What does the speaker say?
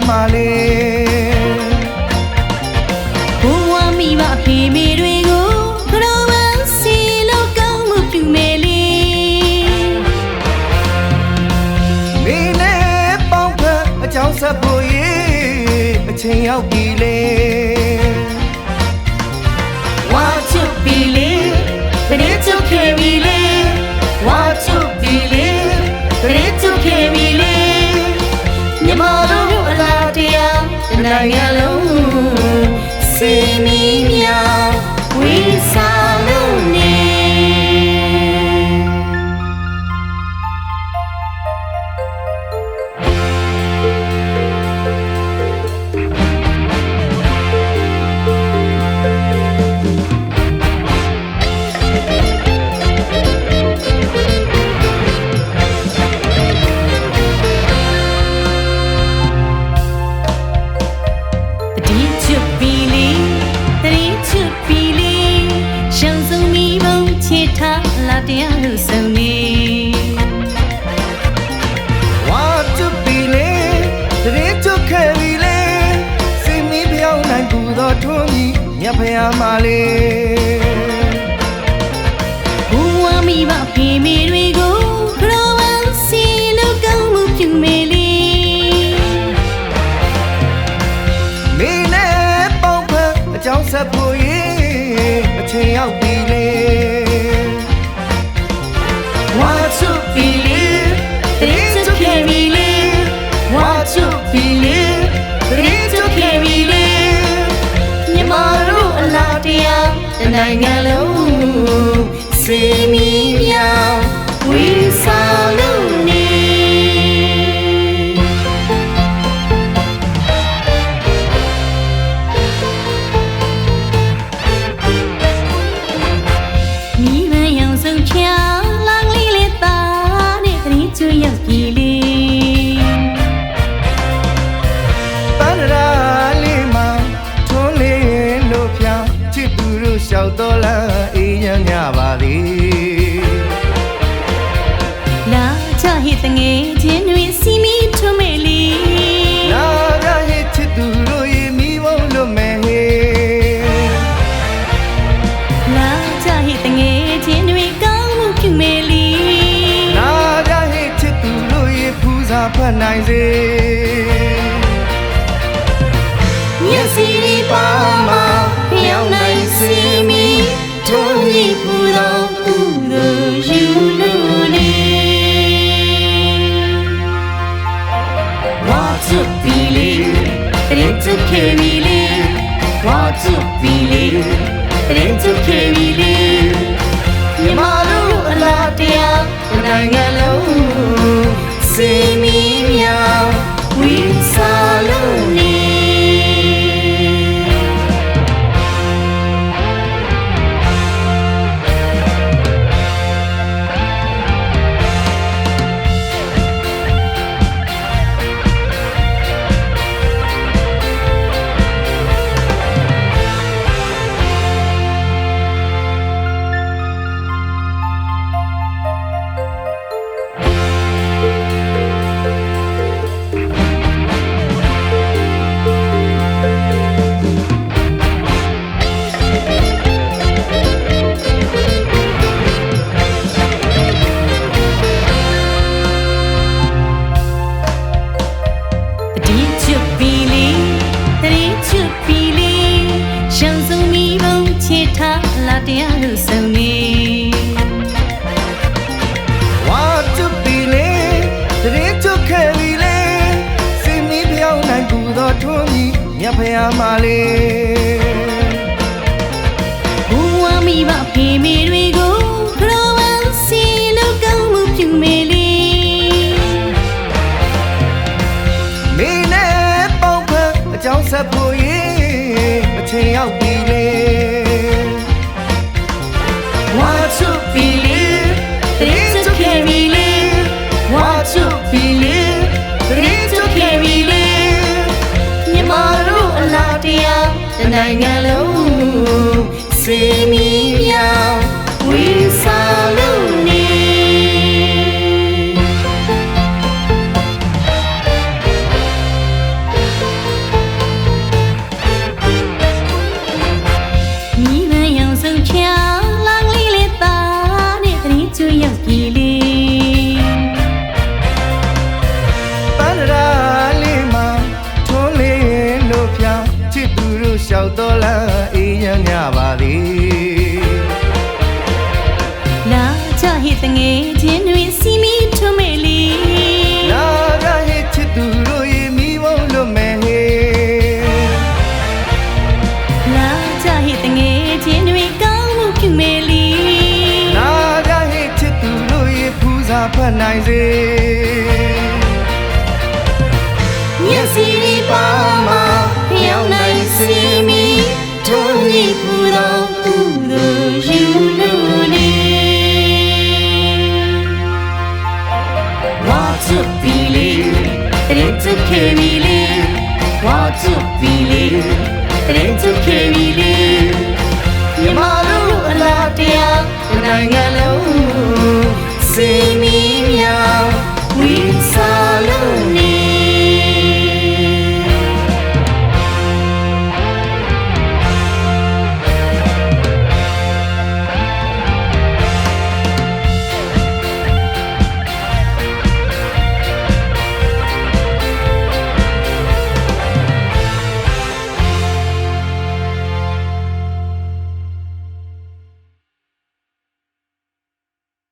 မှာလေဘဝမိဘအဖေမေတွေကိုခရောမစီလို့ကောင်းမှုပြုမယ်လေမင်းနဲ့ပေါင်းဖက်အကြောင်းဆက်ဖို့ရေးအချိန်ရောက်ပြီလေဝါချွတ်ပြီလေတရေချွတ်ခဲ့ပြီလေဝါချွတ်ပြီလေတရေချွတ်ခဲ့ပြီလေမြမတို့အလားတရားနိုင်ငံလုံးစီမီမြောင်ဝိစာလုံးနေတရားလို့ဆုံးနေဝါချွတ်ပြီလေတရင်ချွတ်ခဲ့ပြီလေစိတ်မီးပြောင်းနိုင်ဘူးတော့ထွန်းကြီးမြတ်ဖျားမှာလေဘဝမိဘဖေမေတွေကိုခရောမစီလို့ကောင်းမှုပြုမယ်လေမင်းနဲ့ပေါင်းဖက်အကြောင်းဆက်ဖို့ရေးအချိန်ရောက်ပြီလေဝါချွတ်ပြီလေတရေချွတ်ခဲ့ပြီလေဝါချွတ်ပြီလေတရေချွတ်ခဲ့ပြီလေမြမတို့အလားတရားတနိုင်ငံလုံးစီမီမြောင်ဝိစာလုံးနေမိမရောင်စုံချာရောက်ပြီလေပန်းရာလေးမှာထွန်းလေးလို့ဖြောင်းချစ်သူတို့လျှောက်တော်လာအေးရညပါလေလာချဟိတငယ်ချင်းတွေစီမီထွမဲလီလာရဟိချစ်သူတို့ရေမိဝုံလို့မဲဟေလာချဟိတငယ်ချင်းတွေကောင်းမှုပြုမဲလီဖတ်နိုင်စေမျက်စိပါမှာပြောင်းနိုင်စီမီထုံးကြီးပူတော်ပူတော်ယူလို့လေဝါချွတ်ပြီလေတရင်ချွတ်ခဲ့ပြီလေဝါချွတ်ပြီလေတရင်ချွတ်ခဲ့ပြီလေမြမတို့အလားတရားနိုင်ငံလုံးစီမီမြောင်ဝိစာလုံးနေတရားလို့ဆုံးနေဝါချွတ်ပြီလေတရင်ချွတ်ခဲ့ပြီလေစိတ်မီးပြောင်းနိုင်ဘူးတော့ထွန်းကြီးမြတ်ဖျားမှာလေဘဝမိဘဖေမေတွေကိုခရောမစီလို့ကောင်းမှုပြုမယ်လေမင်းနဲ့ပေါင်းဖက်အကြောင်းဆက်ဖို့ရေးအချိန်ရောက်ပြီလေဝါချွတ်ပြီလေတရေချွတ်ခဲ့ပြီလေဝါချွတ်ပြီလေတရေချွတ်ခဲ့ပြီလေမြမတို့အလားတရားတနိုင်ငံလုံးစီမီမြောင်ဝိစာလုံးနေ ဝ ရောက်တော့လားအေးရညပါသည် လာကြဟိတငယ်ချင်းတွေစီမီထွမဲလီ လာကြဟိချစ်သူတို့ရေမိဝုံလွတ်မဲ့ဟေ လာကြဟိတငယ်ချင်းတွေကောင်းမှုပြုမဲလီ လာကြဟိချစ်သူတို့ရေဖူးစာဖတ်နိုင်စေ မျက်စိလေးပါမှာဖျောင်းနိုင်စီမီထုံးရီပူတော်သူတို့ယူလို့လေဝါချစ်ပီလေးတရင်ချစ်ခေမီလေးဝါချစ်ပီလေးတရင်ချစ်ခေမီလေး မြမတို့အလားတရားနိုင်ငံ